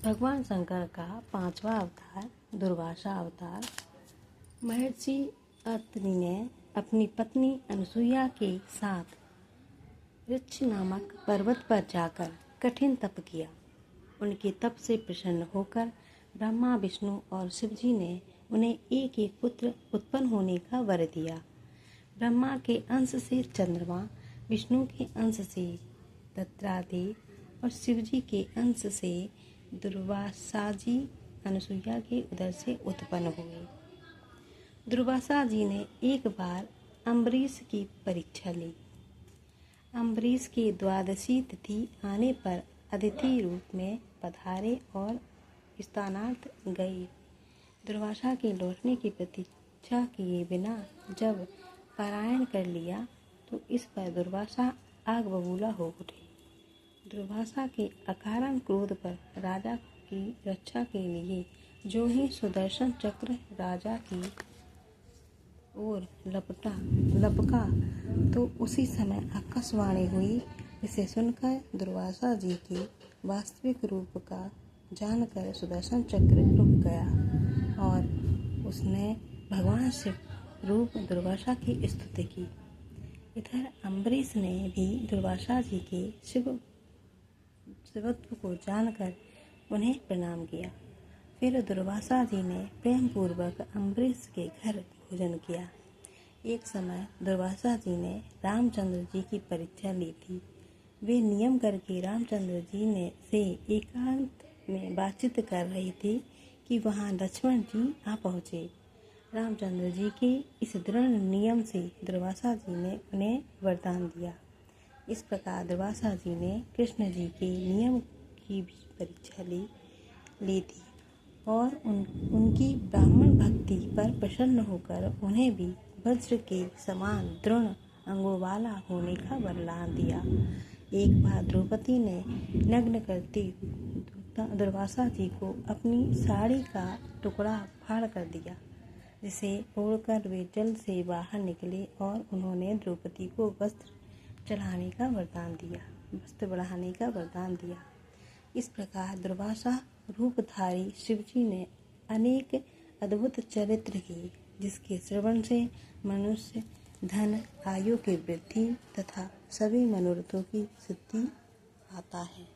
भगवान शंकर का 5वां अवतार दुर्वासा अवतार। महर्षि अत्रि ने अपनी पत्नी अनसुईया के साथ वृक्ष नामक पर्वत पर जाकर कठिन तप किया। उनके तप से प्रसन्न होकर ब्रह्मा, विष्णु और शिव जी ने उन्हें एक एक पुत्र उत्पन्न होने का वर दिया। ब्रह्मा के अंश से चंद्रमा, विष्णु के अंश से दत्तात्रेय और शिव जी के अंश से दुर्वासा जी अनसुईया के उदर से उत्पन्न हुए। दुर्वासा जी ने एक बार अम्बरीश की परीक्षा ली। अम्बरीश की 12वीं तिथि आने पर अतिथि रूप में पधारे और स्थानार्थ गए। दुर्वासा के लौटने की प्रतीक्षा किए बिना जब पारायण कर लिया तो इस पर दुर्वासा आग बबूला हो उठे। दुर्वासा के अकारण क्रोध पर राजा की रक्षा के लिए जो ही सुदर्शन चक्र राजा की ओर लपका तो उसी समय आकाशवाणी हुई। इसे सुनकर दुर्वासा जी के वास्तविक रूप का जानकर सुदर्शन चक्र रुक गया और उसने भगवान शिव रूप दुर्वासा की स्तुति की। इधर अम्बरीश ने भी दुर्वासा जी के शिवत्व को जानकर उन्हें प्रणाम किया। फिर दुर्वासा जी ने प्रेम पूर्वक अम्बरीश के घर भोजन किया। एक समय दुर्वासा जी ने रामचंद्र जी की परीक्षा ली थी। वे नियम करके रामचंद्र जी ने से एकांत में बातचीत कर रही थी कि वहां लक्ष्मण जी आ पहुँचे। रामचंद्र जी के इस दृढ़ नियम से दुर्वासा जी ने उन्हें वरदान दिया। इस प्रकार दुर्वासा जी ने कृष्ण जी के नियम की भी परीक्षा ली थी और उनकी ब्राह्मण भक्ति पर प्रसन्न होकर उन्हें भी वज्र के समान दृढ़ अंगों वाला होने का वरदान दिया। एक बार द्रौपदी ने नग्न करते दुर्वासा जी को अपनी साड़ी का टुकड़ा फाड़ कर दिया, जिसे ओढ़कर वे जल से बाहर निकले और उन्होंने द्रौपदी को वस्त्र बढ़ाने का वरदान दिया। इस प्रकार दुर्वासा रूपधारी शिवजी ने अनेक अद्भुत चरित्र किए, जिसके श्रवण से मनुष्य धन, आयु की वृद्धि तथा सभी मनोरथों की सिद्धि पाता है।